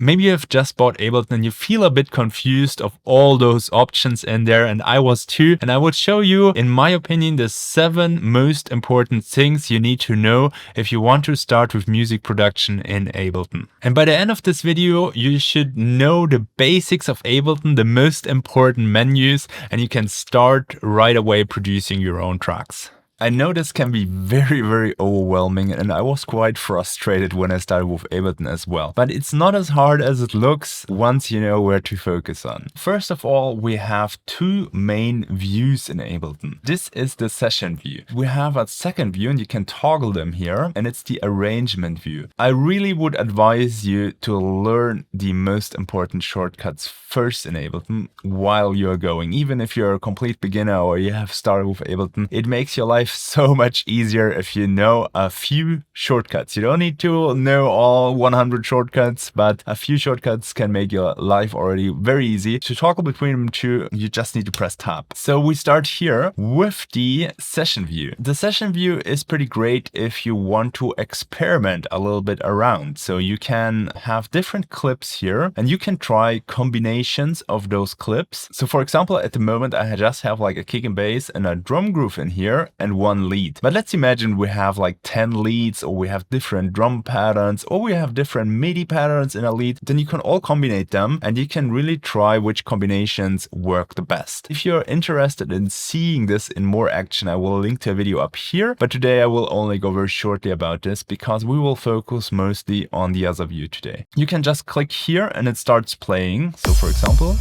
Maybe you've just bought Ableton and you feel a bit confused of all those options in there, and I was too. And I would show you, in my opinion, the 7 most important things you need to know if you want to start with music production in Ableton. And by the end of this video, you should know the basics of Ableton, the most important menus, and you can start right away producing your own tracks. I know this can be very overwhelming, and I was quite frustrated when I started with Ableton as well. But it's not as hard as it looks once you know where to focus on. First of all, we have 2 main views in Ableton. This is the session view. We have a second view, and you can toggle them here, and it's the arrangement view. I really would advise you to learn the most important shortcuts first in Ableton while you're going. Even if you're a complete beginner or you have started with Ableton, it makes your life so much easier if you know a few shortcuts. You don't need to know all 100 shortcuts, but a few shortcuts can make your life already very easy. To toggle between them two, you just need to press tab. So we start here with the session view. The session view is pretty great if you want to experiment a little bit around. So you can have different clips here and you can try combinations of those clips. So for example, at the moment, I just have like a kick and bass and a drum groove in here and 1 lead. But let's imagine we have like 10 leads, or we have different drum patterns, or we have different MIDI patterns in a lead. Then you can all combine them and you can really try which combinations work the best. If you're interested in seeing this in more action, I will link to a video up here. But today I will only go very shortly about this because we will focus mostly on the other view today. You can just click here and it starts playing. So for example,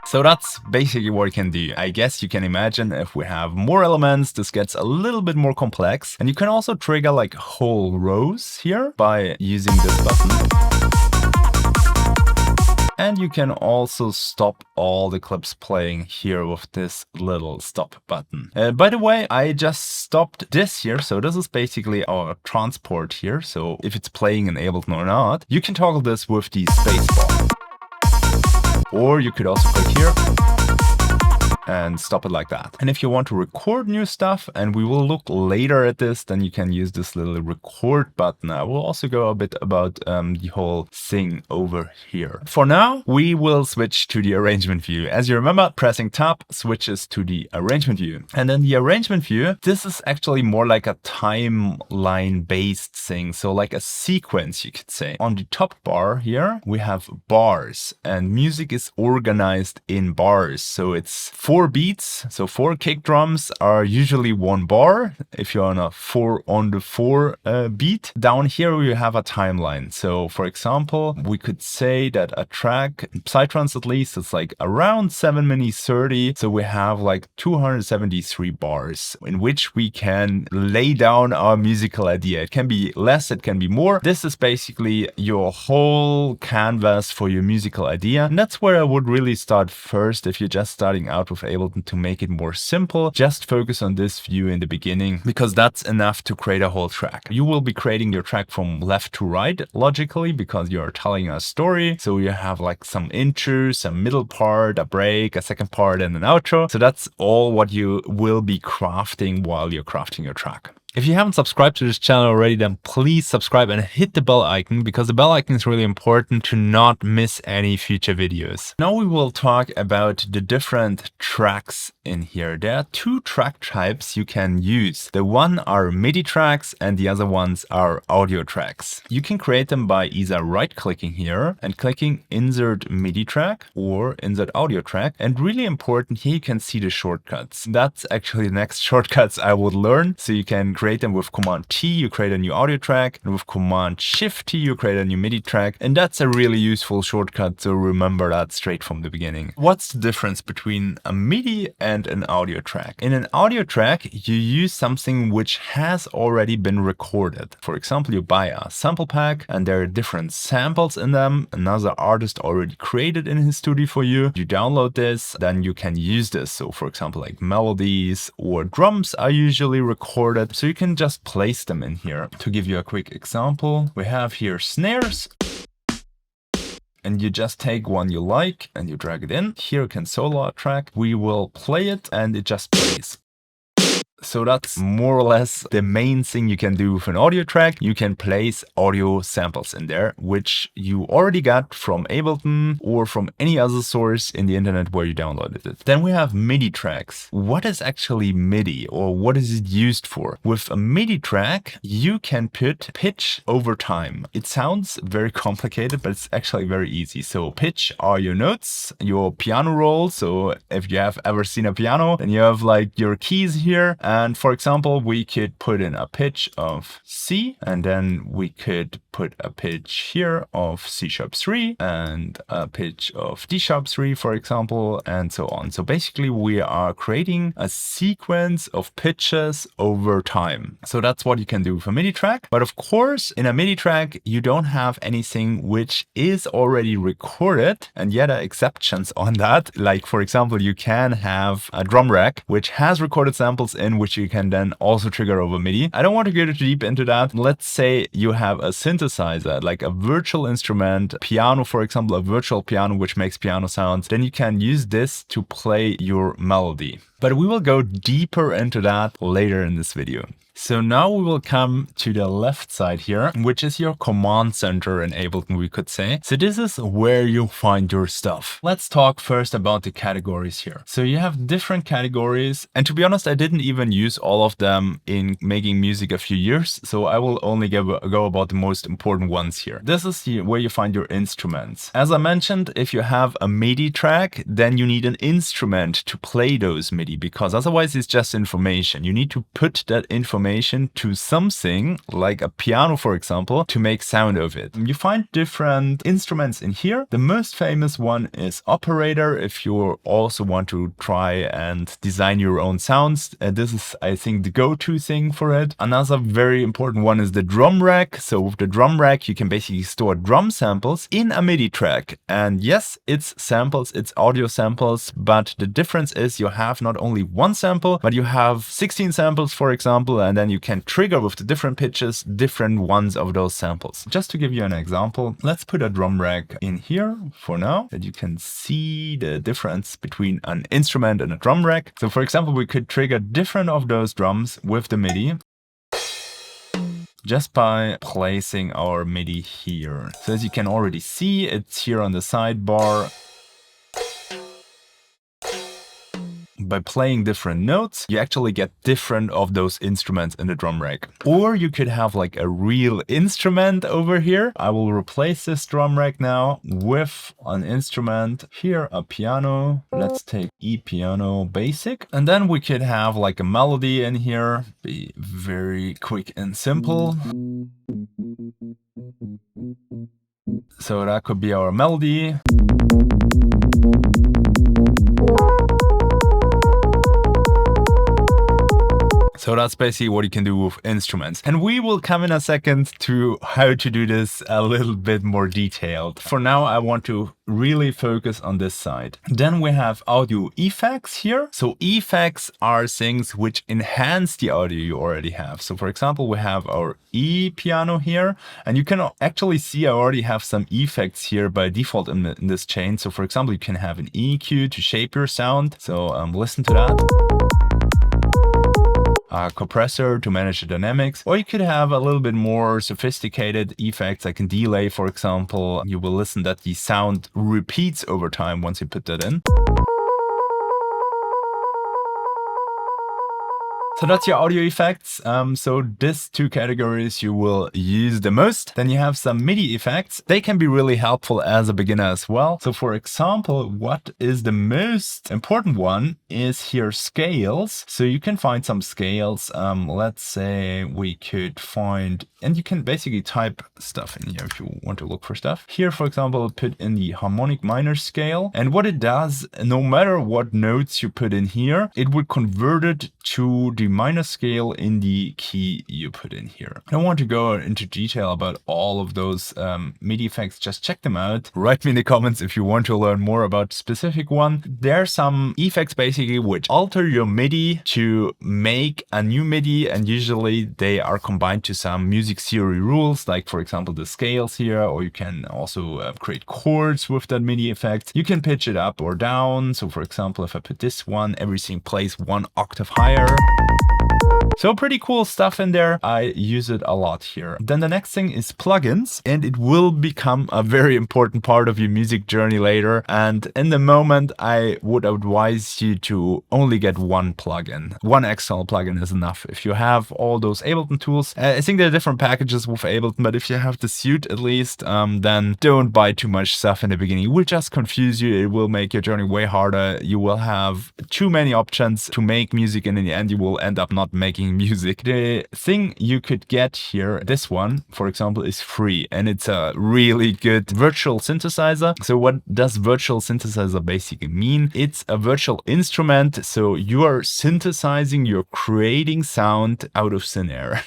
so that's basically what you can do. I guess you can imagine if we have more elements, this gets a little bit more complex. And you can also trigger like whole rows here by using this button. And you can also stop all the clips playing here with this little stop button. By the way, I just stopped this here. So this is basically our transport here. So if it's playing in Ableton or not, you can toggle this with the spacebar. Or you could also click here and stop it like that. And if you want to record new stuff, and we will look later at this, then you can use this little record button. I will also go a bit about the whole thing over here. For now, we will switch to the arrangement view. As you remember, pressing tab switches to the arrangement view. And then the arrangement view, this is actually more like a timeline based thing. So like a sequence, you could say. On the top bar here, we have bars, and music is organized in bars. So it's 4 beats, so 4 kick drums are usually 1 bar if you're on a 4 on the 4 beat. Down here we have a timeline. So for example, we could say that a track, in Psytrance at least, it's like around 7 minutes 30. So we have like 273 bars in which we can lay down our musical idea. It can be less, it can be more. This is basically your whole canvas for your musical idea. And that's where I would really start first if you're just starting out with Ableton. To make it more simple, just focus on this view in the beginning, because that's enough to create a whole track. You will be creating your track from left to right logically, because you're telling a story. So you have like some intro, some middle part, a break, a second part, and an outro. So that's all what you will be crafting while you're crafting your track. If you haven't subscribed to this channel already, then please subscribe and hit the bell icon, because the bell icon is really important to not miss any future videos. Now we will talk about the different tracks in here. There are 2 track types you can use. The one are MIDI tracks and the other ones are audio tracks. You can create them by either right-clicking here and clicking Insert MIDI track or Insert audio track. And really important, here you can see the shortcuts. That's actually the next shortcuts I would learn. So you can create them with Command T, you create a new audio track, and with Command Shift T, you create a new MIDI track. And that's a really useful shortcut, so remember that straight from the beginning. What's the difference between a MIDI and an audio track? In an audio track, you use something which has already been recorded. For example, you buy a sample pack and there are different samples in them. Another artist already created in his studio for you. You download this, then you can use this. So for example, like melodies or drums are usually recorded. So you can just place them in here. To give you a quick example, we have here snares. And you just take one you like and you drag it in. Here you can solo a track. We will play it and it just plays. So that's more or less the main thing you can do with an audio track. You can place audio samples in there, which you already got from Ableton or from any other source in the internet where you downloaded it. Then we have MIDI tracks. What is actually MIDI, or what is it used for? With a MIDI track, you can put pitch over time. It sounds very complicated, but it's actually very easy. So pitch are your notes, your piano roll. So if you have ever seen a piano, then you have like your keys here. And for example, we could put in a pitch of C, and then we could put a pitch here of C#3 and a pitch of D#3, for example, and so on. So basically we are creating a sequence of pitches over time. So that's what you can do with a MIDI track. But of course, in a MIDI track, you don't have anything which is already recorded, and yet there are exceptions on that. Like for example, you can have a drum rack which has recorded samples in which you can then also trigger over MIDI. I don't want to get too deep into that. Let's say you have a synthesizer, like a virtual instrument, piano, for example, a virtual piano which makes piano sounds. Then you can use this to play your melody. But we will go deeper into that later in this video. So now we will come to the left side here, which is your command center in Ableton, we could say. So this is where you find your stuff. Let's talk first about the categories here. So you have different categories. And to be honest, I didn't even use all of them in making music a few years. So I will only go about the most important ones here. This is where you find your instruments. As I mentioned, if you have a MIDI track, then you need an instrument to play those MIDI, because otherwise it's just information. You need to put that information to something like a piano, for example, to make sound of it. You find different instruments in here. The most famous one is operator. If you also want to try and design your own sounds, this is, I think, the go-to thing for it. Another very important one is the drum rack. So with the drum rack, you can basically store drum samples in a MIDI track. And yes, it's samples, it's audio samples, but the difference is you have not only one sample, but you have 16 samples, for example, and then you can trigger with the different pitches, different ones of those samples. Just to give you an example, let's put a drum rack in here for now, that you can see the difference between an instrument and a drum rack. So for example, we could trigger different of those drums with the MIDI just by placing our MIDI here. So as you can already see, it's here on the sidebar. By playing different notes, you actually get different of those instruments in the drum rack. Or you could have like a real instrument over here. I will replace this drum rack now with an instrument. Here, a piano. Let's take E piano basic. And then we could have like a melody in here. Be very quick and simple. So that could be our melody. So that's basically what you can do with instruments. And we will come in a second to how to do this a little bit more detailed. For now, I want to really focus on this side. Then we have audio effects here. So effects are things which enhance the audio you already have. So for example, we have our E piano here, and you can actually see I already have some effects here by default in this chain. So for example, you can have an EQ to shape your sound. So listen to that. A compressor to manage the dynamics, or you could have a little bit more sophisticated effects like a delay, for example. You will listen that the sound repeats over time once you put that in. So that's your audio effects. So these two categories you will use the most. Then you have some MIDI effects. They can be really helpful as a beginner as well. So for example, what is the most important one is here scales. So you can find some scales. Let's say we could find, and you can basically type stuff in here if you want to look for stuff. Here, for example, put in the harmonic minor scale. And what it does, no matter what notes you put in here, it will convert it to the minor scale in the key you put in here. I don't want to go into detail about all of those MIDI effects. Just check them out. Write me in the comments if you want to learn more about specific one. There are some effects basically which alter your MIDI to make a new MIDI, and usually they are combined to some music theory rules, like for example the scales here, or you can also create chords with that MIDI effect. You can pitch it up or down. So for example, if I put this one, everything plays 1 octave higher. So pretty cool stuff in there. I use it a lot here. Then the next thing is plugins, and it will become a very important part of your music journey later. And in the moment, I would advise you to only get one plugin. One external plugin is enough. If you have all those Ableton tools, I think there are different packages with Ableton, but if you have the suite at least, then don't buy too much stuff in the beginning. It will just confuse you. It will make your journey way harder. You will have too many options to make music, and in the end, you will end up not making music. The thing you could get here, this one, for example, is free, and it's a really good virtual synthesizer. So what does virtual synthesizer basically mean? It's a virtual instrument. So you are synthesizing, you're creating sound out of thin air.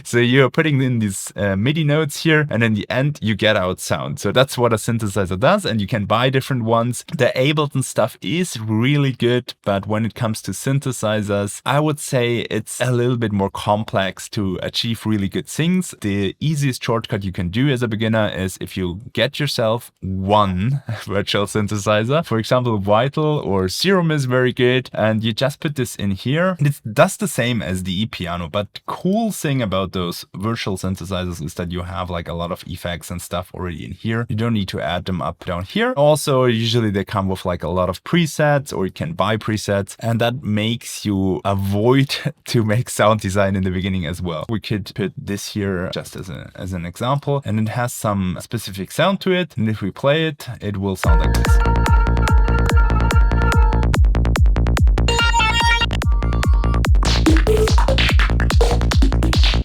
So you're putting in these MIDI notes here, and in the end, you get out sound. So that's what a synthesizer does, and you can buy different ones. The Ableton stuff is really good, but when it comes to synthesizers, I would say it's a little bit more complex to achieve really good things. The easiest shortcut you can do as a beginner is if you get yourself one virtual synthesizer. For example, Vital or Serum is very good, and you just put this in here. It does the same as the E-piano, but the cool thing about those virtual synthesizers is that you have like a lot of effects and stuff already in here. You don't need to add them up down here. Also, usually they come with like a lot of presets, or you can buy presets, and that makes you avoid to make sound design in the beginning as well. We could put this here just as an example, and it has some specific sound to it, and if we play it, it will sound like this.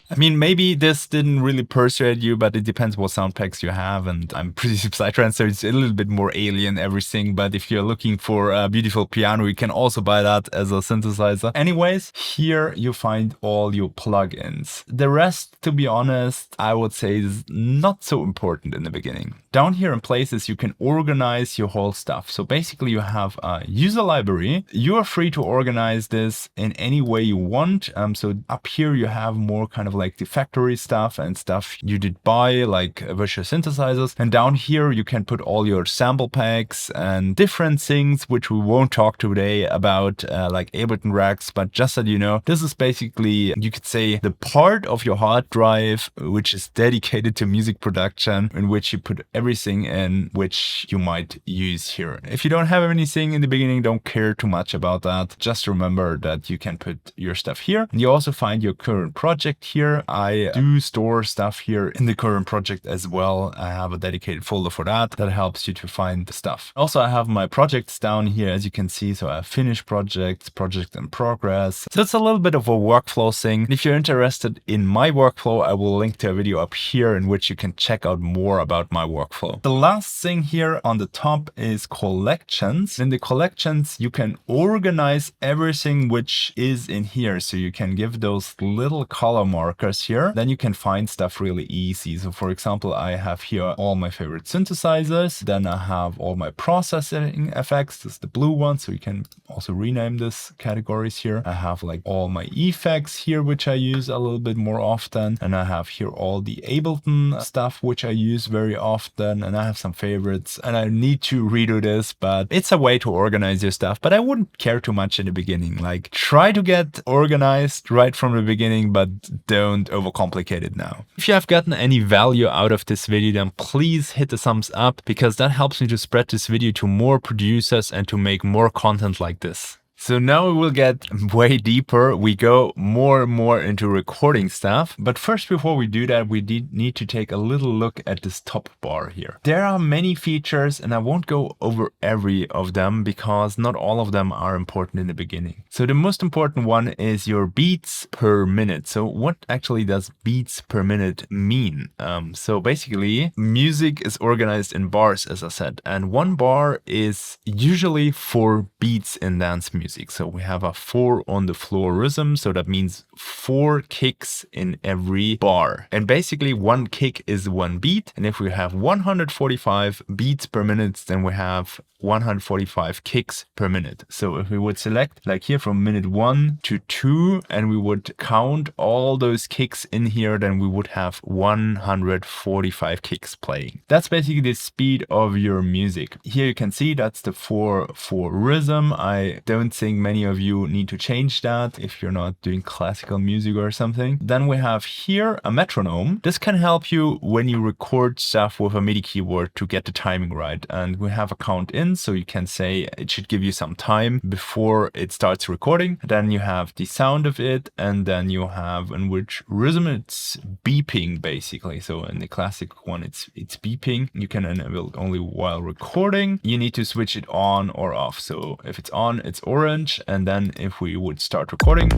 I mean, maybe this didn't really persuade you, but it depends what sound packs you have, and I'm pretty psytrance, so it's a little bit more alien everything, but if you're looking for a beautiful piano, you can also buy that as a synthesizer. Anyways, here you find all your plugins. The rest, to be honest, I would say is not so important in the beginning. Down here in places, you can organize your whole stuff. So basically you have a user library. You are free to organize this in any way you want. So up here you have more kind of like the factory stuff and stuff you did buy, like virtual synthesizers. And down here you can put all your sample packs and different things, which we won't talk today about, like Ableton racks. But just so you know, this is basically, you could say, the part of your hard drive which is dedicated to music production, in which you put everything in which you might use here. If you don't have anything in the beginning, don't care too much about that. Just remember that you can put your stuff here. And you also find your current project here. I do store stuff here in the current project as well. I have a dedicated folder for that. That helps you to find stuff. Also, I have my projects down here, as you can see. So I have finished projects, project in progress. So it's a little bit of a workflow thing. If you're interested in my workflow, I will link to a video up here in which you can check out more about my workflow. The last thing here on the top is collections. In the collections, you can organize everything which is in here. So you can give those little color markers here. Then you can find stuff really easy. So for example, I have here all my favorite synthesizers. Then I have all my processing effects. This is the blue one. So you can also rename this categories here. I have like all my effects here, which I use a little bit more often. And I have here all the Ableton stuff, which I use very often. And I have some favorites, and I need to redo this, but it's a way to organize your stuff. But I wouldn't care too much in the beginning. Like, try to get organized right from the beginning, but don't overcomplicate it now. If you have gotten any value out of this video, then please hit the thumbs up, because that helps me to spread this video to more producers and to make more content like this. So now we will get way deeper. We go more and more into recording stuff. But first, before we do that, we need to take a little look at this top bar here. There are many features, and I won't go over every of them because not all of them are important in the beginning. So the most important one is your beats per minute. So what actually does beats per minute mean? So basically, music is organized in bars, as I said, and one bar is usually 4 beats in dance music. music. So we have a 4 on the floor rhythm. So that means 4 kicks in every bar. And basically 1 kick is 1 beat. And if we have 145 beats per minute, then we have 145 kicks per minute. So if we would select like here from minute 1 to 2 and we would count all those kicks in here, then we would have 145 kicks playing. That's basically the speed of your music. Here you can see that's the 4/4 rhythm. I don't think many of you need to change that if you're not doing classical music or something. Then we have here a metronome. This can help you when you record stuff with a MIDI keyboard to get the timing right. And we have a count in, so you can say it should give you some time before it starts recording. Then you have the sound of it, and then you have in which rhythm it's beeping basically. So in the classic one it's beeping. You can enable only while recording. You need to switch it on or off. So if it's on, it's orange, and then if we would start recording,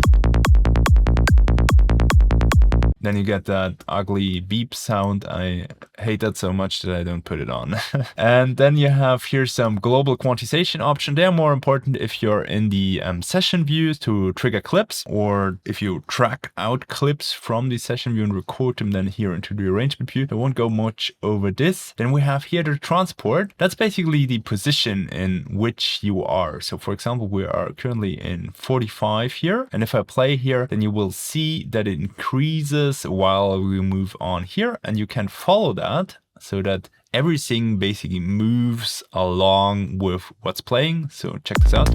then you get that ugly beep sound. I hate that so much that I don't put it on. And then you have here some global quantization option. They are more important if you're in the session view to trigger clips, or if you track out clips from the session view and record them then here into the arrangement view. I won't go much over this. Then we have here the transport. That's basically the position in which you are. So for example, we are currently in 45 here. And if I play here, then you will see that it increases while we move on here, and you can follow that so that everything basically moves along with what's playing. So check this out.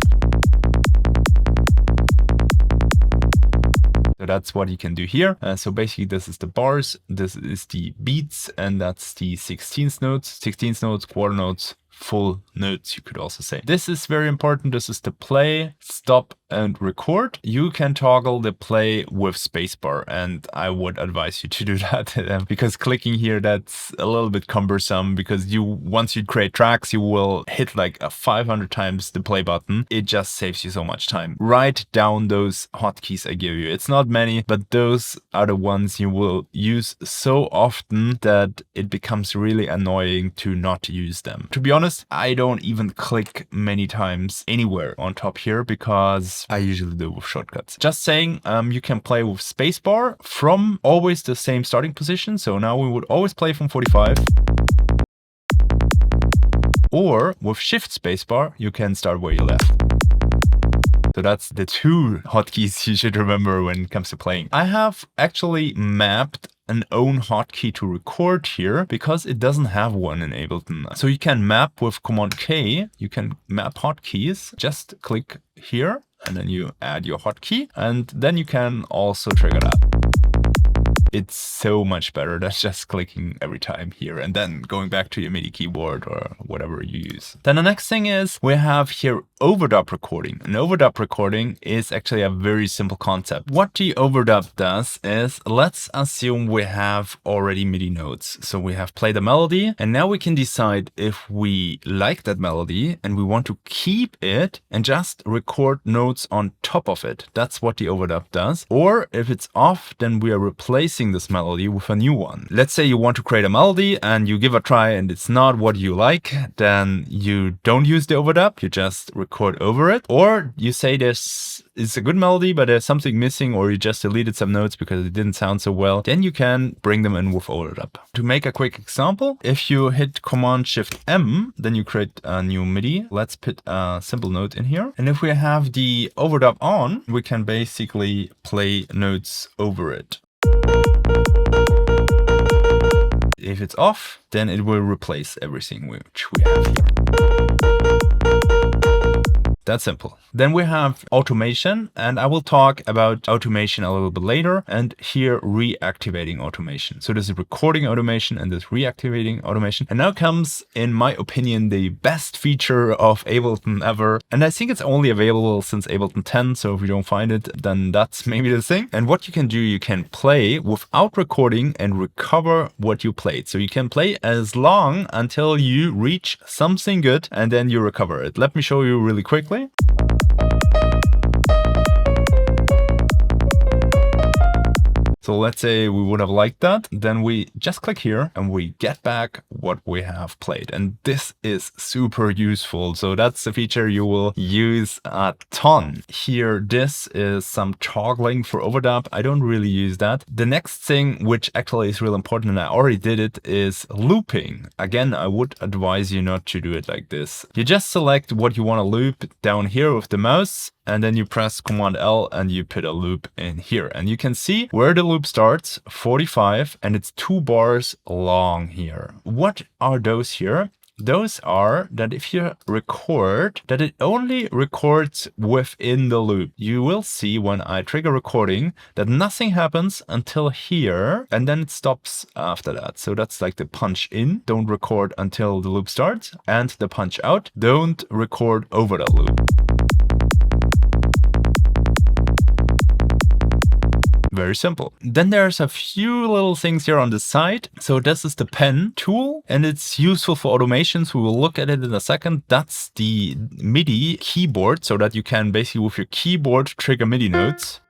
So that's what you can do here. So basically this is the bars, this is the beats, and that's the 16th notes, quarter notes, full notes, you could also say. This is very important. This is the play, stop, and record. You can toggle the play with spacebar, and I would advise you to do that because clicking here, that's a little bit cumbersome, because once you create tracks, you will hit like 500 times the play button. It just saves you so much time. Write down those hotkeys I give you. It's not many, but those are the ones you will use so often that it becomes really annoying to not use them. To be honest, I don't even click many times anywhere on top here because I usually do with shortcuts. Just saying, you can play with spacebar from always the same starting position. So now we would always play from 45. Or with shift spacebar, you can start where you left. So that's the 2 hotkeys you should remember when it comes to playing. I have actually mapped an own hotkey to record here because it doesn't have one in Ableton. So you can map with Command K, you can map hotkeys. Just click here and then you add your hotkey, and then you can also trigger that. It's so much better than just clicking every time here and then going back to your MIDI keyboard or whatever you use. Then the next thing is we have here overdub recording. An overdub recording is actually a very simple concept. What the overdub does is, let's assume we have already MIDI notes. So we have played a melody, and now we can decide if we like that melody and we want to keep it and just record notes on top of it. That's what the overdub does. Or if it's off, then we are replacing this melody with a new one. Let's say you want to create a melody and you give a try and it's not what you like, then you don't use the overdub, you just record over it. Or you say this is a good melody, but there's something missing, or you just deleted some notes because it didn't sound so well, then you can bring them in with overdub. To make a quick example, if you hit Command Shift M, then you create a new MIDI. Let's put a simple note in here. And if we have the overdub on, we can basically play notes over it. If it's off, then it will replace everything which we have here. That's simple. Then we have automation, and I will talk about automation a little bit later, and here reactivating automation. So this is recording automation and this reactivating automation. And now comes, in my opinion, the best feature of Ableton ever. And I think it's only available since Ableton 10. So if you don't find it, then that's maybe the thing. And what you can do, you can play without recording and recover what you played. So you can play as long until you reach something good and then you recover it. Let me show you really quickly. So So let's say we would have liked that. Then we just click here and we get back what we have played. And this is super useful. So that's a feature you will use a ton. Here, this is some toggling for overdub. I don't really use that. The next thing, which actually is real important, and I already did it, is looping. Again, I would advise you not to do it like this. You just select what you want to loop down here with the mouse, and then you press Command L and you put a loop in here. And you can see where the loop starts, 45, and it's 2 bars long here. What are those here? Those are that if you record, that it only records within the loop. You will see when I trigger recording that nothing happens until here, and then it stops after that. So that's like the punch in, don't record until the loop starts, and the punch out, don't record over that loop. Very simple. Then there's a few little things here on the side. So this is the pen tool, and it's useful for automations. We will look at it in a second. That's the MIDI keyboard, so that you can basically with your keyboard trigger MIDI notes.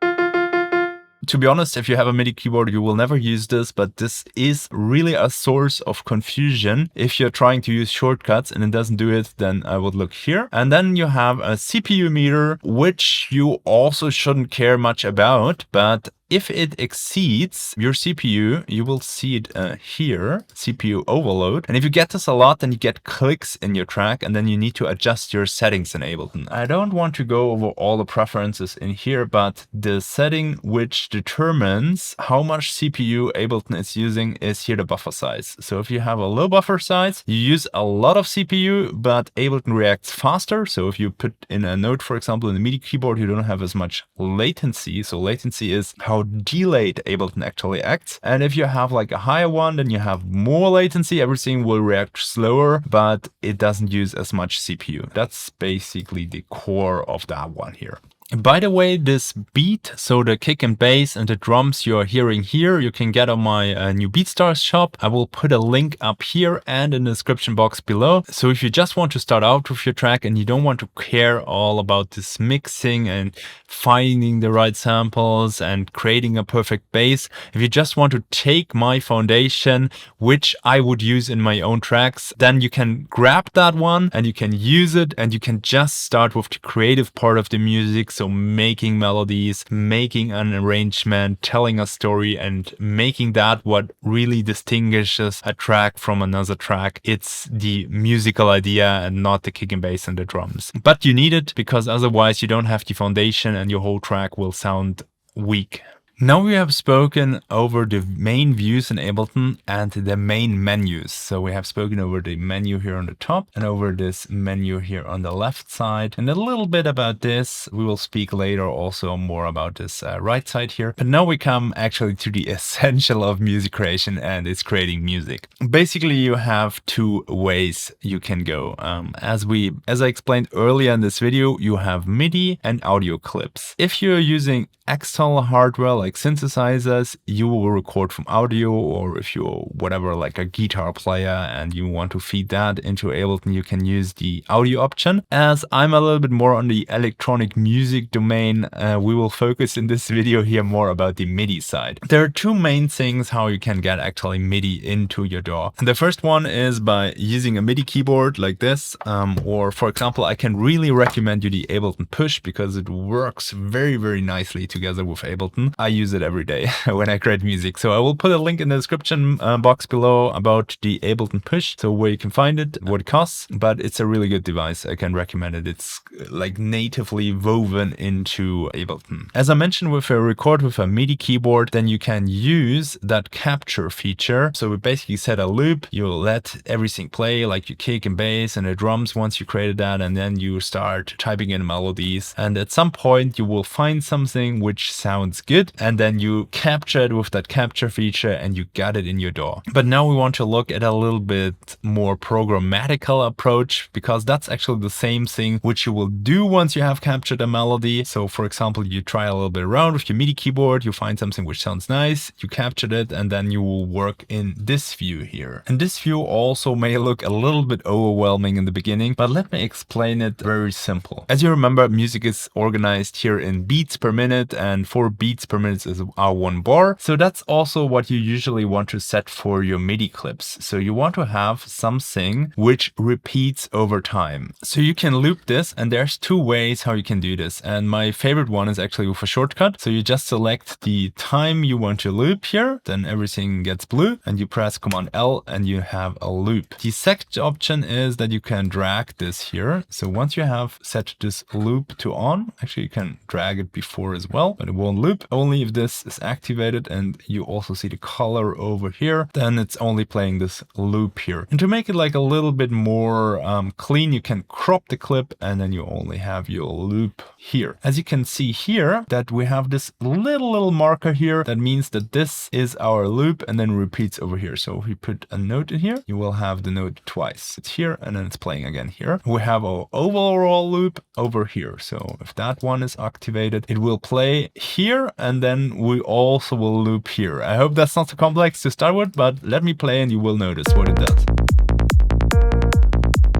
To be honest, if you have a MIDI keyboard, you will never use this, but this is really a source of confusion. If you're trying to use shortcuts and it doesn't do it, then I would look here. And then you have a CPU meter, which you also shouldn't care much about, but if it exceeds your CPU, you will see it here, CPU overload. And if you get this a lot, then you get clicks in your track, and then you need to adjust your settings in Ableton. I don't want to go over all the preferences in here, but the setting which determines how much CPU Ableton is using is here the buffer size. So if you have a low buffer size, you use a lot of CPU, but Ableton reacts faster. So if you put in a note, for example, in the MIDI keyboard, you don't have as much latency. So latency is how delayed Ableton actually acts. And if you have like a higher one, then you have more latency. Everything will react slower, but it doesn't use as much CPU. That's basically the core of that one here. By the way, this beat, so the kick and bass and the drums you're hearing here, you can get on my new BeatStars shop. I will put a link up here and in the description box below. So if you just want to start out with your track and you don't want to care all about this mixing and finding the right samples and creating a perfect bass, if you just want to take my foundation, which I would use in my own tracks, then you can grab that one and you can use it, and you can just start with the creative part of the music. So making melodies, making an arrangement, telling a story, and making that what really distinguishes a track from another track. It's the musical idea and not the kick and bass and the drums. But you need it, because otherwise you don't have the foundation and your whole track will sound weak. Now we have spoken over the main views in Ableton and the main menus. So we have spoken over the menu here on the top and over this menu here on the left side, and a little bit about this. We will speak later also more about this right side here. But now we come actually to the essential of music creation, and it's creating music. Basically, you have 2 ways you can go. As I explained earlier in this video, you have MIDI and audio clips. If you're using external hardware like synthesizers, you will record from audio, or if you're whatever, like a guitar player and you want to feed that into Ableton, you can use the audio option. As I'm a little bit more on the electronic music domain, we will focus in this video here more about the MIDI side. There are 2 main things how you can get actually MIDI into your DAW. And the first one is by using a MIDI keyboard like this, or for example, I can really recommend you the Ableton Push, because it works very, very nicely together with Ableton. I use it every day when I create music. So I will put a link in the description box below about the Ableton Push, so where you can find it, what it costs, but it's a really good device. I can recommend it. It's like natively woven into Ableton. As I mentioned, with a record with a MIDI keyboard, then you can use that capture feature. So we basically set a loop, you let everything play, like your kick and bass and the drums once you created that, and then you start typing in melodies, and at some point you will find something which sounds good, and then you capture it with that capture feature and you got it in your DAW. But now we want to look at a little bit more programmatical approach, because that's actually the same thing which you will do once you have captured a melody. So for example, you try a little bit around with your MIDI keyboard, you find something which sounds nice, you captured it, and then you will work in this view here. And this view also may look a little bit overwhelming in the beginning, but let me explain it very simple. As you remember, music is organized here in beats per minute, and 4 beats per minute minutes is our 1 bar. So that's also what you usually want to set for your MIDI clips. So you want to have something which repeats over time. So you can loop this, and there's 2 ways how you can do this. And my favorite one is actually with a shortcut. So you just select the time you want to loop here, then everything gets blue, and you press Command L and you have a loop. The second option is that you can drag this here. So once you have set this loop to on, actually you can drag it before as well, but it won't loop. Only if this is activated and you also see the color over here, then it's only playing this loop here. And to make it like a little bit more clean, you can crop the clip and then you only have your loop here. As you can see here that we have this little marker here. That means that this is our loop and then repeats over here. So if we put a note in here, you will have the note twice. It's here and then it's playing again here. We have our overall loop over here. So if that one is activated, it will play here and then we also will loop here. I hope that's not too complex to start with, but let me play and you will notice what it does.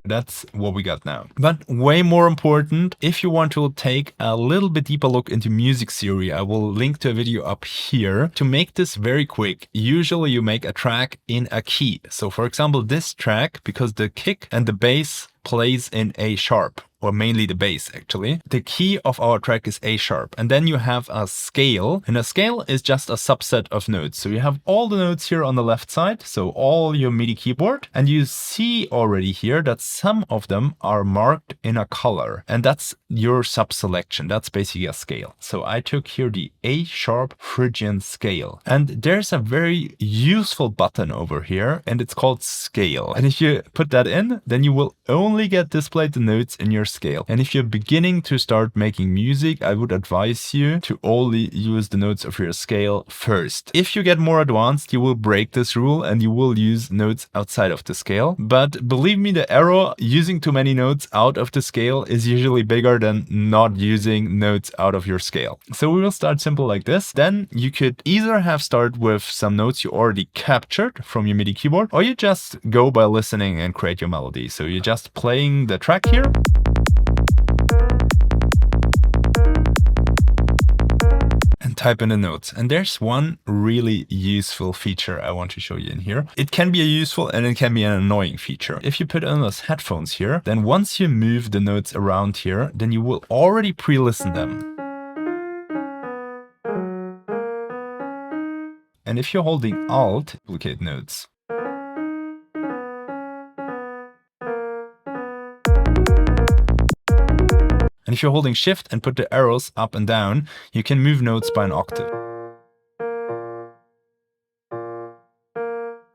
That's what we got now. But way more important, if you want to take a little bit deeper look into music theory, I will link to a video up here. To make this very quick, usually you make a track in a key. So for example, this track, because the kick and the bass plays in A sharp, or mainly the bass actually. The key of our track is A sharp. And then you have a scale, and a scale is just a subset of notes. So you have all the notes here on the left side, so all your MIDI keyboard, and you see already here that some of them are marked in a color, and that's your sub-selection. That's basically a scale. So I took here the A sharp Phrygian scale, and there's a very useful button over here, and it's called scale. And if you put that in, then you will only get displayed the notes in your scale. And if you're beginning to start making music, I would advise you to only use the notes of your scale first. If you get more advanced, you will break this rule and you will use notes outside of the scale. But believe me, the error using too many notes out of the scale is usually bigger than not using notes out of your scale. So we will start simple like this. Then you could either have start with some notes you already captured from your MIDI keyboard, or you just go by listening and create your melody. So you're just playing the track here. And type in the notes. And there's one really useful feature I want to show you in here. It can be a useful and it can be an annoying feature. If you put on those headphones here, then once you move the notes around here, then you will already pre-listen them. And if you're holding Alt, duplicate notes. And if you're holding Shift and put the arrows up and down, you can move notes by an octave.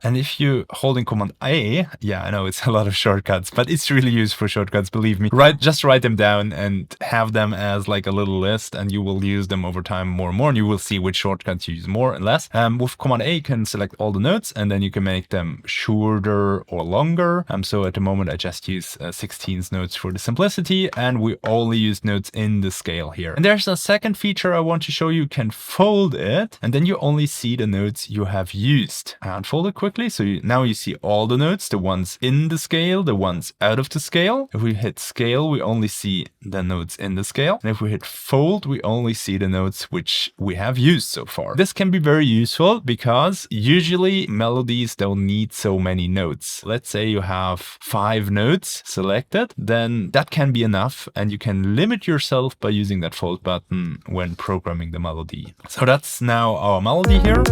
And if you're holding Command A, yeah, I know it's a lot of shortcuts, but it's really used for shortcuts, believe me. Just write them down and have them as like a little list, and you will use them over time more and more, and you will see which shortcuts you use more and less. With Command A, you can select all the notes, and then you can make them shorter or longer. So at the moment, I just use 16th notes for the simplicity, and we only use notes in the scale here. And there's a second feature I want to show you. You can fold it, and then you only see the notes you have used. And fold it quickly. So now you see all the notes, the ones in the scale, the ones out of the scale. If we hit scale, we only see the notes in the scale. And if we hit fold, we only see the notes which we have used so far. This can be very useful because usually melodies don't need so many notes. Let's say you have 5 notes selected, then that can be enough, and you can limit yourself by using that fold button when programming the melody. So that's now our melody here.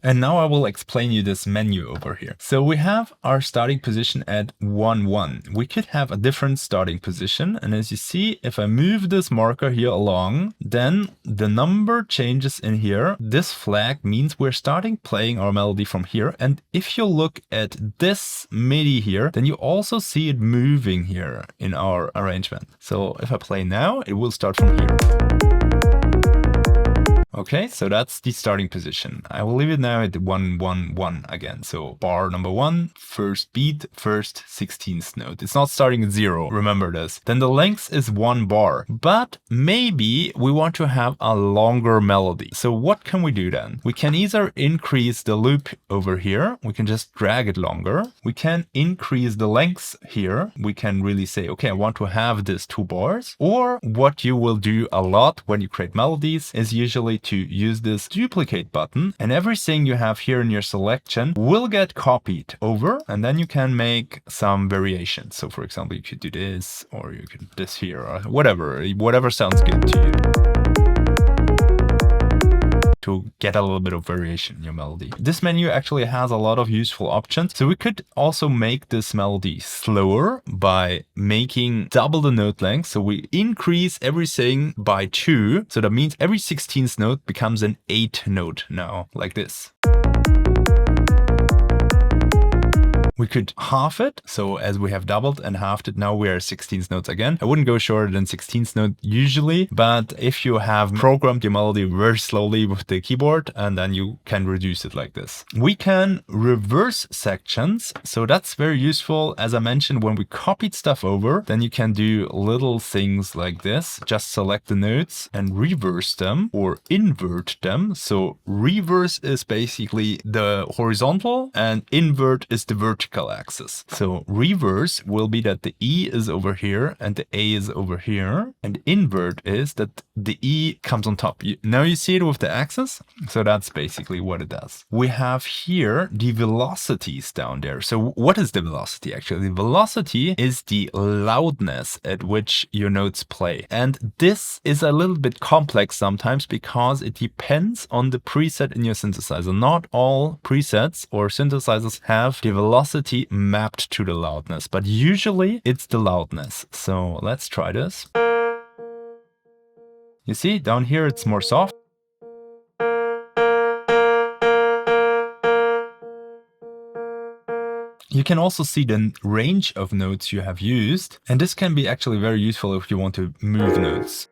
And now I will explain you this menu over here. So we have our starting position at 1-1. We could have a different starting position. And as you see, if I move this marker here along, then the number changes in here. This flag means we're starting playing our melody from here. And if you look at this MIDI here, then you also see it moving here in our arrangement. So if I play now, it will start from here. Okay, so that's the starting position. I will leave it now at 1, 1, 1 again. So bar number 1, first beat, first 16th note. It's not starting at 0, remember this. Then the length is 1 bar, but maybe we want to have a longer melody. So what can we do then? We can either increase the loop over here. We can just drag it longer. We can increase the length here. We can really say, okay, I want to have this 2 bars. Or what you will do a lot when you create melodies is usually to use this duplicate button, and everything you have here in your selection will get copied over, and then you can make some variations. So for example, you could do this, or you could do this here, or whatever sounds good to you, to get a little bit of variation in your melody. This menu actually has a lot of useful options. So we could also make this melody slower by making double the note length. So we increase everything by 2. So that means every 16th note becomes an 8 note now, like this. We could half it, so as we have doubled and halved it, now we are 16th notes again. I wouldn't go shorter than 16th note usually, but if you have programmed your melody very slowly with the keyboard, and then you can reduce it like this. We can reverse sections, so that's very useful. As I mentioned, when we copied stuff over, then you can do little things like this. Just select the notes and reverse them or invert them. So reverse is basically the horizontal and invert is the vertical axis. So reverse will be that the E is over here and the A is over here, and invert is that the E comes on top. Now you see it with the axis, so that's basically what it does. We have here the velocities down there. So what is the velocity actually? The velocity is the loudness at which your notes play, and this is a little bit complex sometimes because it depends on the preset in your synthesizer. Not all presets or synthesizers have the velocity mapped to the loudness, but usually it's the loudness. So let's try this. You see, down here it's more soft. You can also see the range of notes you have used, and this can be actually very useful if you want to move notes.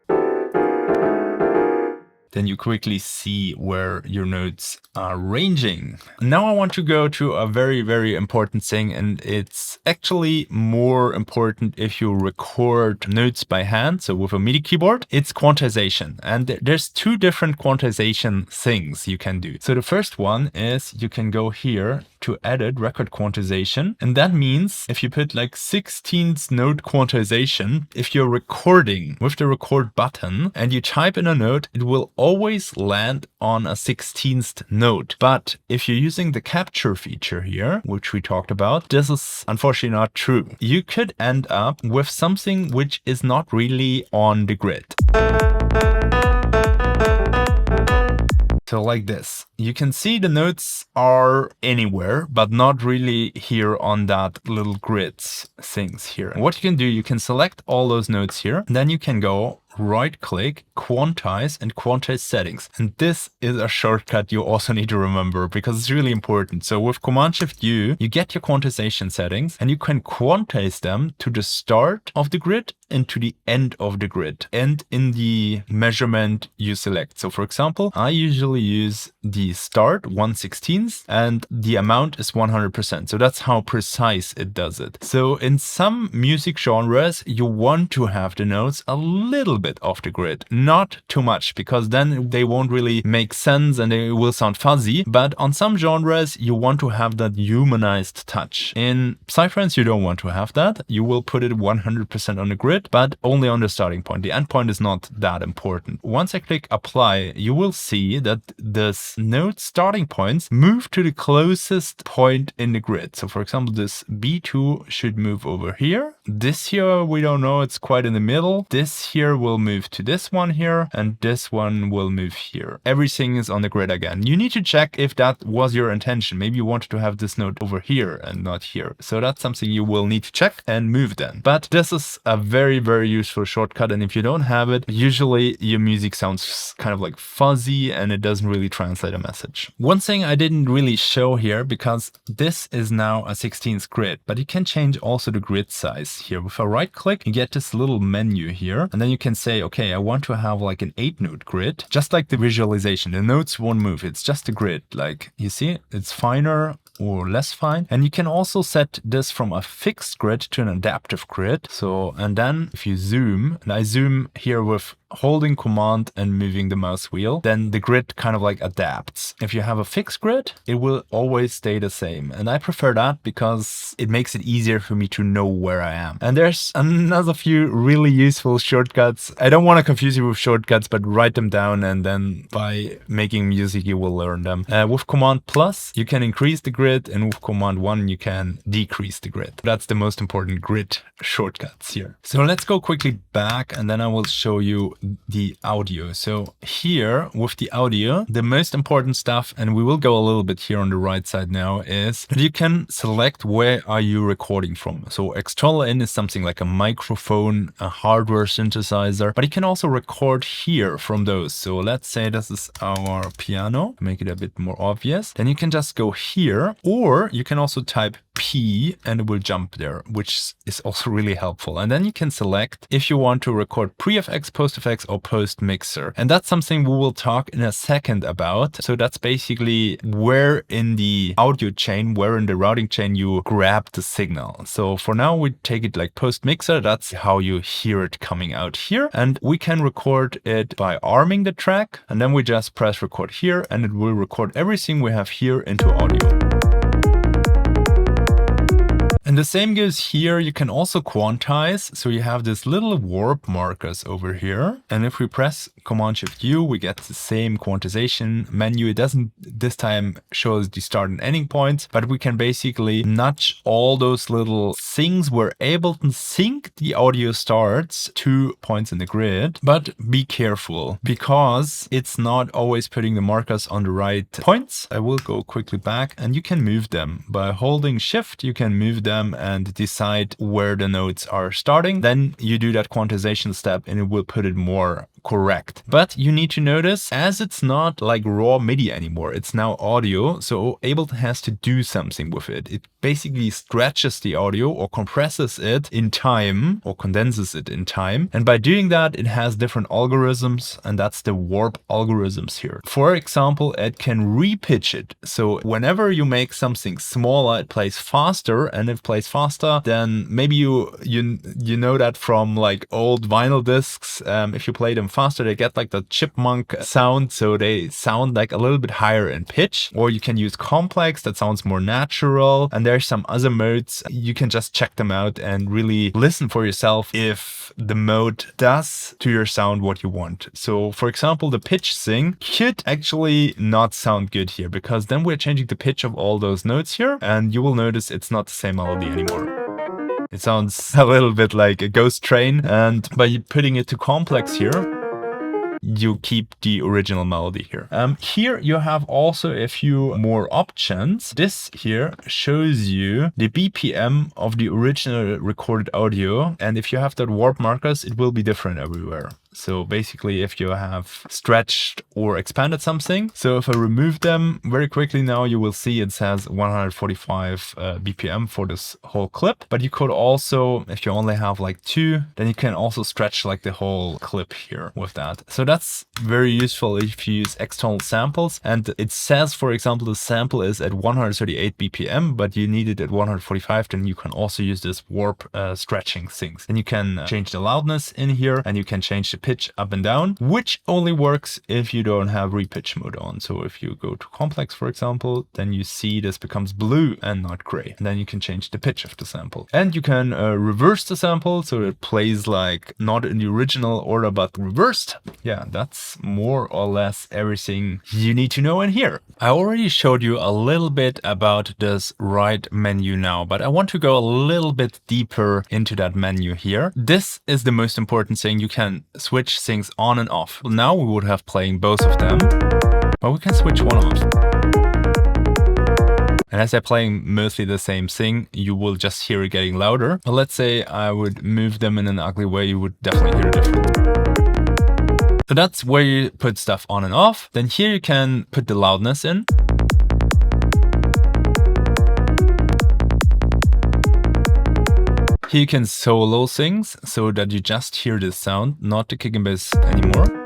Then you quickly see where your notes are ranging. Now I want to go to a very, very important thing, and it's actually more important if you record notes by hand, so with a MIDI keyboard. It's quantization, and there's 2 different quantization things you can do. So the first one is you can go here to edit record quantization, and that means if you put like 16th note quantization, if you're recording with the record button and you type in a note, it will always land on a 16th note. But if you're using the capture feature here, which we talked about, this is unfortunately not true. You could end up with something which is not really on the grid. So like this, you can see the notes are anywhere, but not really here on that little grid things here. And what you can do, you can select all those notes here, and then you can go right click, quantize, and quantize settings. And this is a shortcut you also need to remember because it's really important. So with Command-Shift-U, you get your quantization settings and you can quantize them to the start of the grid and to the end of the grid and in the measurement you select. So for example, I usually use the start 1/16 and the amount is 100%. So that's how precise it does it. So in some music genres, you want to have the notes a little bit off the grid, not too much, because then they won't really make sense and they will sound fuzzy. But on some genres, you want to have that humanized touch. In Psytrance, you don't want to have that. You will put it 100% on the grid, but only on the starting point. The endpoint is not that important. Once I click apply, you will see that this note starting points move to the closest point in the grid. So for example, this B2 should move over here. This here, we don't know, it's quite in the middle. This here will move to this one here, and this one will move here. Everything is on the grid again. You need to check if that was your intention. Maybe you wanted to have this note over here and not here. So that's something you will need to check and move then. But this is a very, very useful shortcut. And if you don't have it, usually your music sounds kind of like fuzzy and it doesn't really translate a message. One thing I didn't really show here, because this is now a 16th grid, but you can change also the grid size here. With a right click, you get this little menu here, and then you can say, okay, I want to have like an 8-note grid, just like the visualization. The notes won't move. It's just a grid. Like you see, it's finer or less fine. And you can also set this from a fixed grid to an adaptive grid. So, and then if you zoom, and I zoom here with holding command and moving the mouse wheel, then the grid kind of like adapts. If you have a fixed grid, it will always stay the same. And I prefer that because it makes it easier for me to know where I am. And there's another few really useful shortcuts. I don't want to confuse you with shortcuts, but write them down, and then by making music, you will learn them. With Command Plus, you can increase the grid, and with Command 1, you can decrease the grid. That's the most important grid shortcuts here. So let's go quickly back, and then I will show you the audio. So here with the audio, the most important stuff, and we will go a little bit here on the right side now, is that you can select where are you recording from. So external in is something like a microphone, a hardware synthesizer, but you can also record here from those. So let's say this is our piano, make it a bit more obvious. Then you can just go here, or you can also type P and it will jump there, which is also really helpful. And then you can select if you want to record pre-FX, post-FX, or post-mixer. And that's something we will talk in a second about. So that's basically where in the audio chain, where in the routing chain you grab the signal. So for now, we take it like post-mixer. That's how you hear it coming out here. And we can record it by arming the track. And then we just press record here, and it will record everything we have here into audio. And the same goes here. You can also quantize. So you have this little warp markers over here. And if we press Command-Shift-U, we get the same quantization menu. It doesn't this time show us the start and ending points, but we can basically nudge all those little things where Ableton sync the audio starts to points in the grid. But be careful, because it's not always putting the markers on the right points. I will go quickly back, and you can move them. By holding Shift, you can move them and decide where the notes are starting. Then you do that quantization step, and it will put it more correct. But you need to notice, as it's not like raw MIDI anymore, it's now audio, so Ableton has to do something with it. It basically stretches the audio or compresses it in time or condenses it in time. And by doing that, it has different algorithms, and that's the warp algorithms here. For example, it can repitch it. So whenever you make something smaller, it plays faster, and if it plays faster, then maybe you know that from like old vinyl discs. If you play them faster, they get like the chipmunk sound, so they sound like a little bit higher in pitch. Or you can use complex, that sounds more natural. And there's some other modes. You can just check them out and really listen for yourself if the mode does to your sound what you want. So for example, the pitch thing could actually not sound good here, because then we're changing the pitch of all those notes here, and you will notice it's not the same melody anymore. It sounds a little bit like a ghost train, and by putting it to complex here, you keep the original melody here. Here you have also a few more options. This here shows you the BPM of the original recorded audio, and if you have that warp markers, it will be different everywhere. So basically, if you have stretched or expanded something, so if I remove them very quickly now, you will see it says 145 BPM for this whole clip. But you could also, if you only have like 2, then you can also stretch like the whole clip here with that. So that's very useful if you use external samples. And it says, for example, the sample is at 138 BPM, but you need it at 145, then you can also use this warp stretching things. And you can change the loudness in here, and you can change the pitch up and down, which only works if you don't have repitch mode on. So if you go to complex, for example, then you see this becomes blue and not gray. And then you can change the pitch of the sample. And you can reverse the sample, so it plays like not in the original order, but reversed. Yeah, that's more or less everything you need to know in here. I already showed you a little bit about this right menu now, but I want to go a little bit deeper into that menu here. This is the most important thing. You can switch things on and off. Now we would have playing both of them, but we can switch one off. And as I'm playing mostly the same thing, you will just hear it getting louder. But let's say I would move them in an ugly way, you would definitely hear it different. So that's where you put stuff on and off. Then here you can put the loudness in. Here you can solo things so that you just hear the sound, not the kick and bass anymore.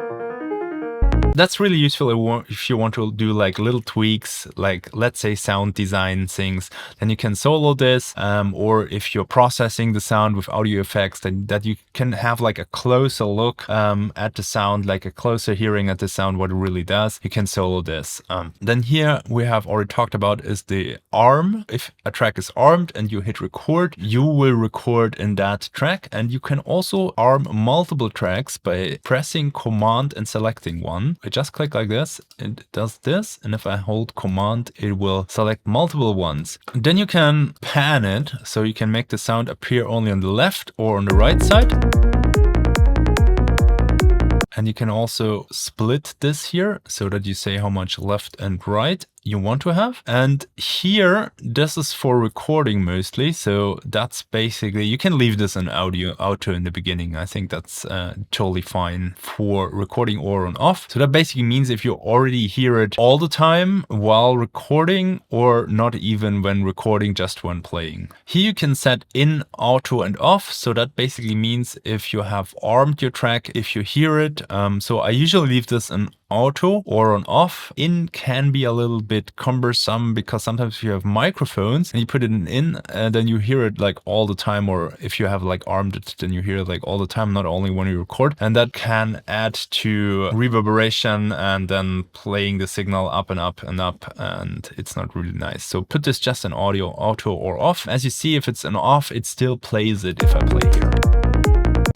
That's really useful if you want to do like little tweaks, like let's say sound design things, then you can solo this, or if you're processing the sound with audio effects, then that you can have like a closer look at the sound, like a closer hearing at the sound, what it really does, you can solo this. Then here we have already talked about is the arm. If a track is armed and you hit record, you will record in that track, and you can also arm multiple tracks by pressing Command and selecting one. I just click like this, it does this, and if I hold Command, it will select multiple ones. Then you can pan it, so you can make the sound appear only on the left or on the right side. And you can also split this here, so that you say how much left and right you want to have. And here, this is for recording mostly. So that's basically, you can leave this in auto in the beginning. I think that's totally fine for recording or on off. So that basically means if you already hear it all the time while recording, or not even when recording, just when playing. Here you can set in, auto and off. So that basically means if you have armed your track, if you hear it. So I usually leave this in auto or on off. In can be a little bit cumbersome because sometimes if you have microphones and you put it in, then you hear it like all the time, or if you have like armed it, then you hear it like all the time, not only when you record, and that can add to reverberation and then playing the signal up and up and up, and it's not really nice. So put this just in audio, auto or off. As you see, if it's an off, it still plays it if I play here.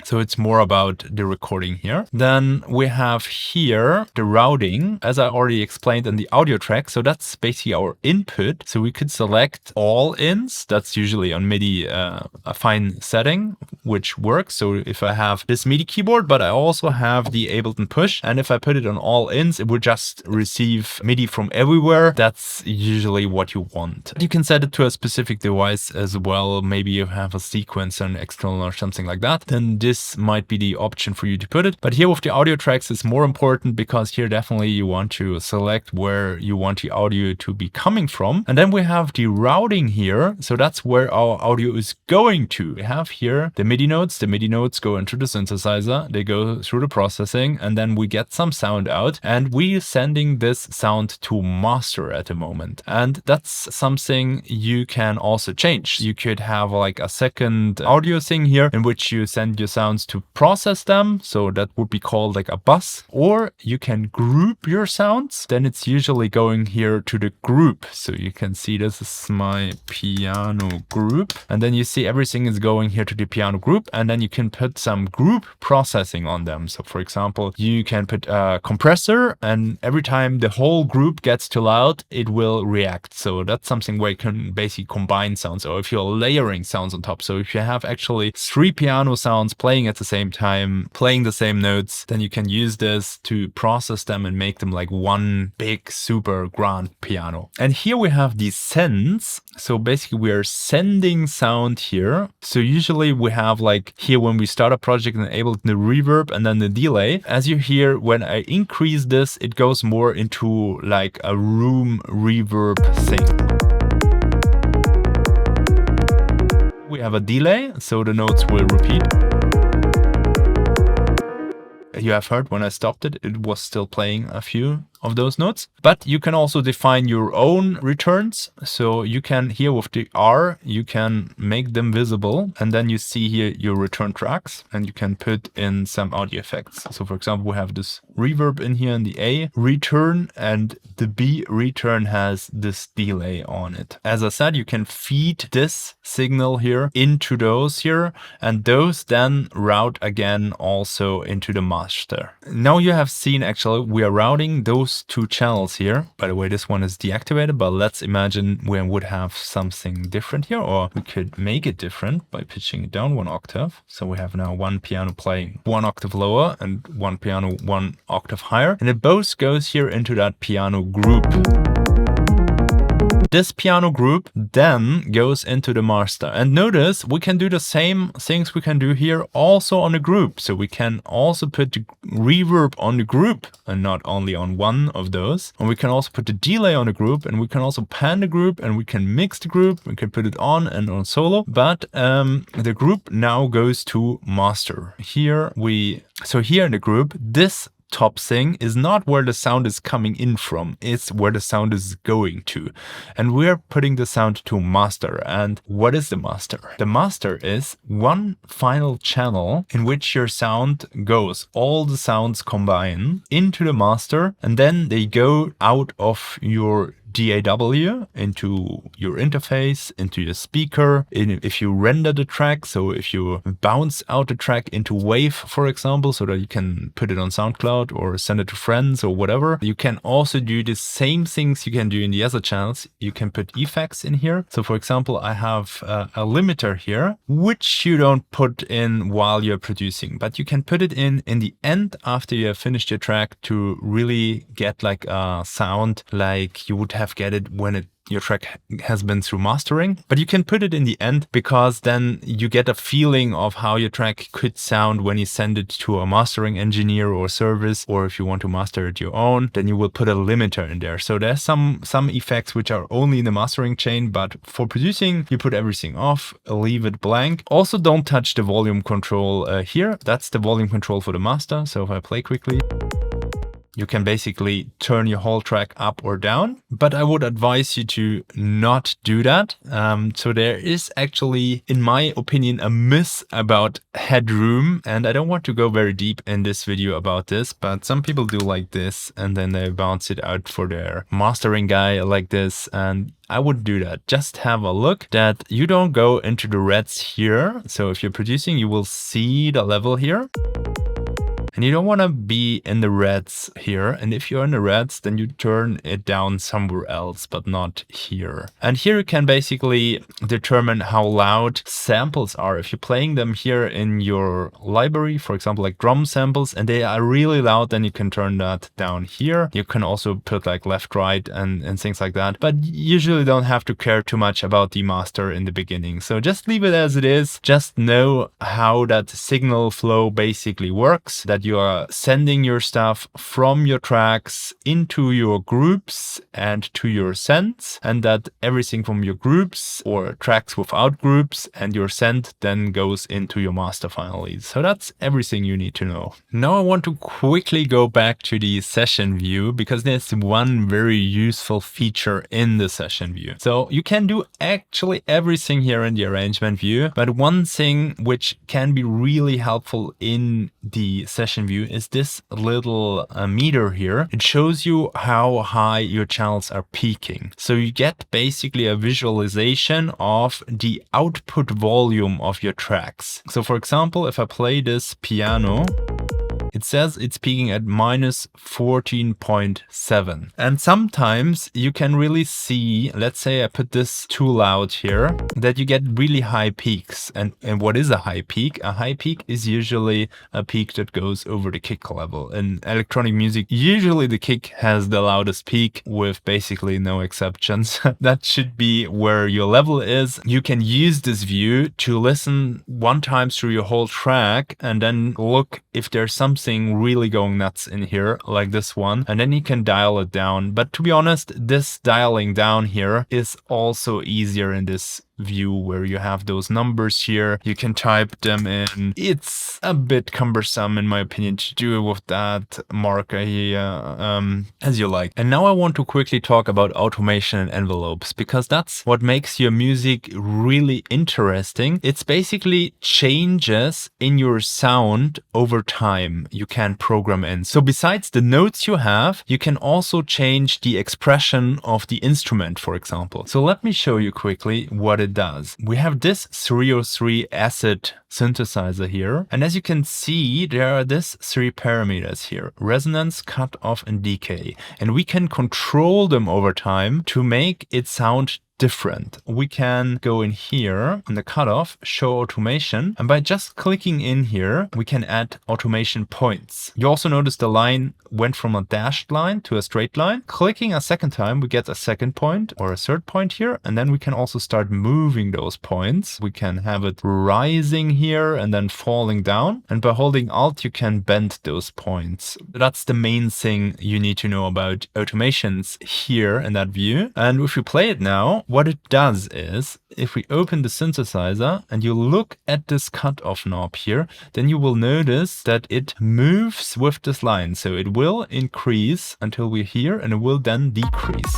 So it's more about the recording here. Then we have here the routing, as I already explained in the audio track. So that's basically our input. So we could select all ins. That's usually on MIDI a fine setting, which works. So if I have this MIDI keyboard, but I also have the Ableton push, and if I put it on all ins, it would just receive MIDI from everywhere. That's usually what you want. You can set it to a specific device as well. Maybe you have a sequencer, an external or something like that. Then this might be the option for you to put it. But here with the audio tracks, it's more important because here definitely you want to select where you want the audio to be coming from. And then we have the routing here. So that's where our audio is going to. We have here the MIDI notes. The MIDI notes go into the synthesizer. They go through the processing, and then we get some sound out, and we're sending this sound to master at the moment. And that's something you can also change. You could have like a second audio thing here in which you send your sounds to process them. So that would be called like a bus, or you can group your sounds. Then it's usually going here to the group. So you can see this is my piano group. And then you see everything is going here to the piano group. And then you can put some group processing on them. So for example, you can put a compressor, and every time the whole group gets too loud, it will react. So that's something where you can basically combine sounds, or if you're layering sounds on top. So if you have actually 3 piano sounds playing at the same time, playing the same notes, then you can use this to process them and make them like one big super grand piano. And here we have the sends. So basically we are sending sound here. So usually we have like here when we start a project and Ableton, the reverb and then the delay. As you hear, when I increase this, it goes more into like a room reverb thing. We have a delay, so the notes will repeat. You have heard when I stopped it, it was still playing a few of those notes. But you can also define your own returns. So you can, here with the R, you can make them visible. And then you see here your return tracks, and you can put in some audio effects. So for example, we have this reverb in here in the A return, and the B return has this delay on it. As I said, you can feed this signal here into those here, and those then route again also into the master. Now you have seen actually we are routing those 2 channels here. By the way, this one is deactivated, but let's imagine we would have something different here, or we could make it different by pitching it down 1 octave. So we have now 1 piano playing 1 octave lower and 1 piano 1 octave higher, and it both goes here into that piano group. This piano group then goes into the master. And notice we can do the same things we can do here also on the group. So we can also put the reverb on the group and not only on one of those. And we can also put the delay on the group, and we can also pan the group, and we can mix the group. We can put it on and on solo. But the group now goes to master. Here in the group, this top thing is not where the sound is coming in from, it's where the sound is going to. And we're putting the sound to master. And what is the master? The master is one final channel in which your sound goes. All the sounds combine into the master, and then they go out of your DAW into your interface, into your speaker. If you render the track, so if you bounce out the track into WAV, for example, so that you can put it on SoundCloud or send it to friends or whatever, you can also do the same things you can do in the other channels. You can put effects in here. So for example, I have a limiter here, which you don't put in while you're producing, but you can put it in the end after you have finished your track to really get like a sound like you would have get it when your track has been through mastering. But you can put it in the end because then you get a feeling of how your track could sound when you send it to a mastering engineer or service, or if you want to master it your own, then you will put a limiter in there. So there's some effects which are only in the mastering chain, but for producing, you put everything off, leave it blank. Also, don't touch the volume control here. That's the volume control for the master. So if I play quickly, you can basically turn your whole track up or down, but I would advise you to not do that. So there is actually, in my opinion, a myth about headroom, and I don't want to go very deep in this video about this, but some people do like this, and then they bounce it out for their mastering guy like this, and I wouldn't do that. Just have a look that you don't go into the reds here. So if you're producing, you will see the level here. And you don't want to be in the reds here. And if you're in the reds, then you turn it down somewhere else, but not here. And here you can basically determine how loud samples are. If you're playing them here in your library, for example, like drum samples, and they are really loud, then you can turn that down here. You can also put like left, right, and things like that. But usually don't have to care too much about the master in the beginning. So just leave it as it is. Just know how that signal flow basically works, that you are sending your stuff from your tracks into your groups and to your sends, and that everything from your groups or tracks without groups and your send then goes into your master finally. So that's everything you need to know. Now I want to quickly go back to the session view, because there's one very useful feature in the session view. So you can do actually everything here in the arrangement view, but one thing which can be really helpful in the session view is this little meter here. It shows you how high your channels are peaking. So you get basically a visualization of the output volume of your tracks. So for example, if I play this piano, it says it's peaking at minus 14.7. And sometimes you can really see, let's say I put this too loud here, that you get really high peaks. And what is a high peak? A high peak is usually a peak that goes over the kick level. In electronic music, usually the kick has the loudest peak with basically no exceptions. That should be where your level is. You can use this view to listen one time through your whole track and then look if there's something really going nuts in here, like this one, and then you can dial it down. But to be honest, this dialing down here is also easier in this view where you have those numbers here. You can type them in. It's a bit cumbersome in my opinion to do it with that marker here, as you like. And now I want to quickly talk about automation and envelopes, because that's what makes your music really interesting. It's basically changes in your sound over time you can program in. So besides the notes you have, you can also change the expression of the instrument, for example. So let me show you quickly what it does. We have this 303 acid synthesizer here, and as you can see, there are these three parameters here: resonance, cutoff, and decay, and we can control them over time to make it sound different. We can go in here in the cutoff, show automation, and by just clicking in here, we can add automation points. You also notice the line went from a dashed line to a straight line. Clicking a second time, we get a second point or a third point here, and then we can also start moving those points. We can have it rising here and then falling down, and by holding Alt, you can bend those points. That's the main thing you need to know about automations here in that view. And if you play it now, what it does is, if we open the synthesizer and you look at this cutoff knob here, then you will notice that it moves with this line. So it will increase until we're here, and it will then decrease.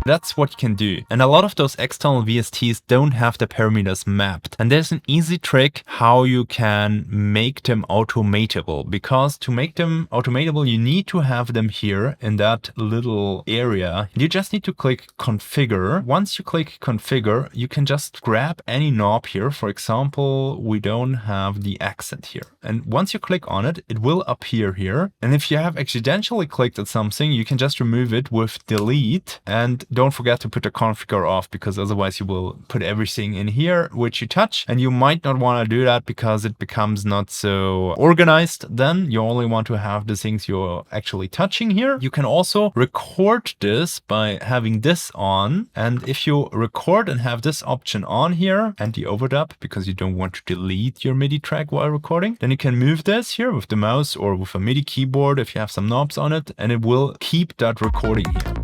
That's what you can do. And a lot of those external VSTs don't have the parameters mapped. And there's an easy trick how you can make them automatable, because to make them automatable, you need to have them here in that little area. You just need to click configure. Once you click configure, you can just grab any knob here. For example, we don't have the accent here. And once you click on it, it will appear here. And if you have accidentally clicked at something, you can just remove it with delete, and don't forget to put the configure off, because otherwise you will put everything in here which you touch, and you might not want to do that because it becomes not so organized. Then you only want to have the things you're actually touching here. You can also record this by having this on, and if you record and have this option on here and the overdub, because you don't want to delete your MIDI track while recording, then you can move this here with the mouse or with a MIDI keyboard if you have some knobs on it, and it will keep that recording here.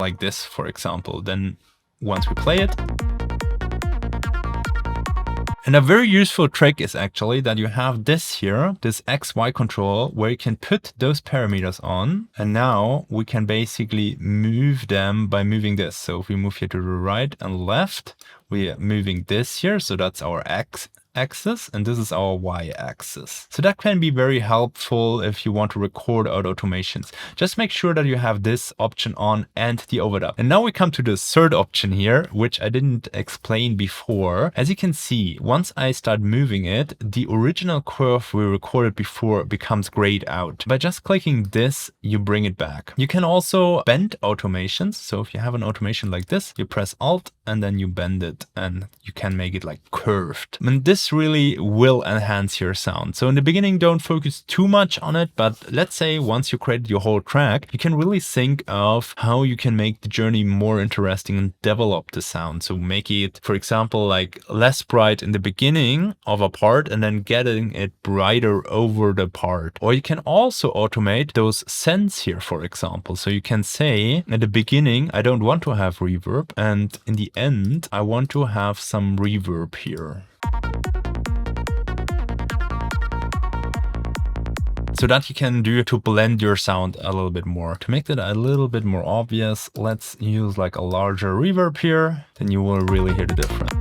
Like this, for example. Then once we play it. And a very useful trick is actually that you have this here, this XY control, where you can put those parameters on. And now we can basically move them by moving this. So if we move here to the right and left, we are moving this here. So that's our X axis, and this is our Y axis. So that can be very helpful if you want to record out automations. Just make sure that you have this option on and the overdub. And now we come to the third option here, which I didn't explain before. As you can see, once I start moving it, the original curve we recorded before becomes grayed out. By just clicking this, you bring it back. You can also bend automations. So if you have an automation like this, you press Alt and then you bend it, and you can make it like curved. And this really will enhance your sound. So in the beginning, don't focus too much on it, but let's say once you created your whole track, you can really think of how you can make the journey more interesting and develop the sound. So make it, for example, like less bright in the beginning of a part and then getting it brighter over the part. Or you can also automate those sends here, for example. So you can say at the beginning, I don't want to have reverb, and in the end, I want to have some reverb here. So that you can do to blend your sound a little bit more. To make that a little bit more obvious, let's use like a larger reverb here, then you will really hear the difference.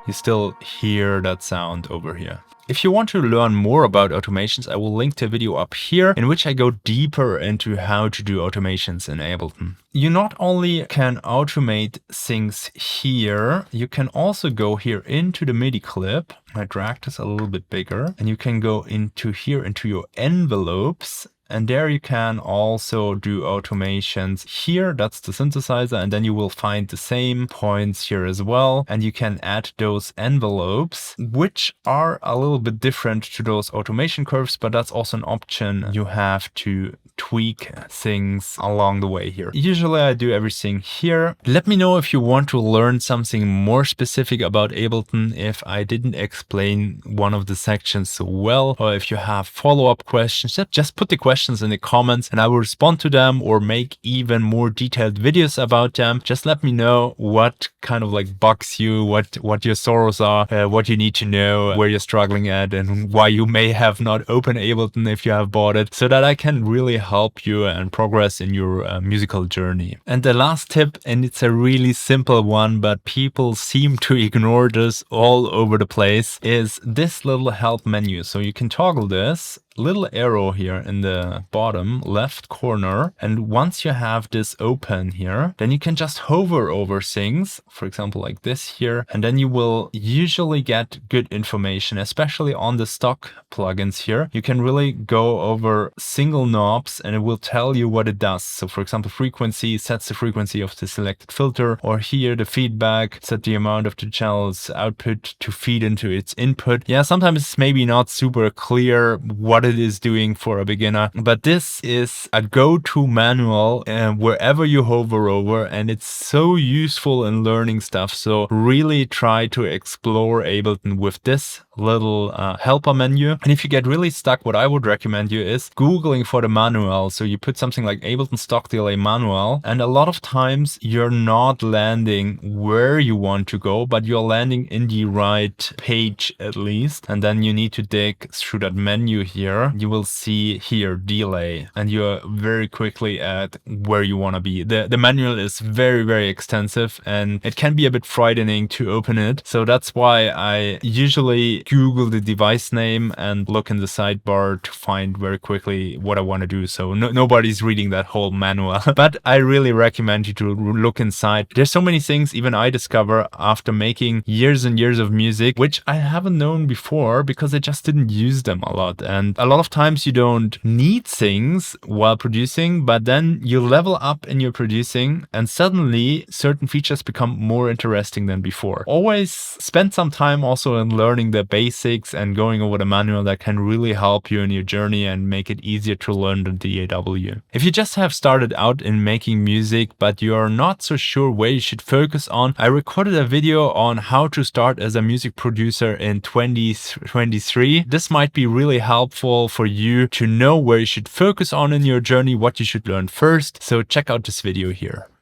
You still hear that sound over here. If you want to learn more about automations, I will link to a video up here in which I go deeper into how to do automations in Ableton. You not only can automate things here, you can also go here into the MIDI clip. I drag this a little bit bigger, and you can go into here into your envelopes. And there you can also do automations here. That's the synthesizer. And then you will find the same points here as well. And you can add those envelopes, which are a little bit different to those automation curves, but that's also an option. You have to tweak things along the way here. Usually I do everything here. Let me know if you want to learn something more specific about Ableton, if I didn't explain one of the sections so well, or if you have follow-up questions, just put the questions in the comments and I will respond to them or make even more detailed videos about them. Just let me know what kind of like bugs you, what your sorrows are, what you need to know, where you're struggling at, and why you may have not opened Ableton if you have bought it, so that I can really help you and progress in your musical journey. And the last tip, and it's a really simple one, but people seem to ignore this all over the place, is this little help menu. So you can toggle this little arrow here in the bottom left corner. And once you have this open here, then you can just hover over things, for example, like this here. And then you will usually get good information, especially on the stock plugins here. You can really go over single knobs and it will tell you what it does. So for example, frequency sets the frequency of the selected filter, or here the feedback set the amount of the channel's output to feed into its input. Yeah, sometimes it's maybe not super clear what it is doing for a beginner, but this is a go-to manual wherever you hover over, and it's so useful in learning stuff. So really try to explore Ableton with this little helper menu. And if you get really stuck, what I would recommend you is Googling for the manual. So you put something like Ableton stock delay manual, and a lot of times you're not landing where you want to go, but you're landing in the right page at least. And then you need to dig through that menu here. You will see here delay, and you're very quickly at where you want to be. The manual is very, very extensive, and it can be a bit frightening to open it. So that's why I usually Google the device name and look in the sidebar to find very quickly what I want to do. So nobody's reading that whole manual, but I really recommend you to look inside. There's so many things even I discover after making years and years of music, which I haven't known before because I just didn't use them a lot. And a lot of times you don't need things while producing, but then you level up in your producing and suddenly certain features become more interesting than before. Always spend some time also in learning the basics and going over the manual. That can really help you in your journey and make it easier to learn the DAW. If you just have started out in making music, but you're not so sure where you should focus on, I recorded a video on how to start as a music producer in 2023. This might be really helpful for you to know where you should focus on in your journey, what you should learn first. So check out this video here.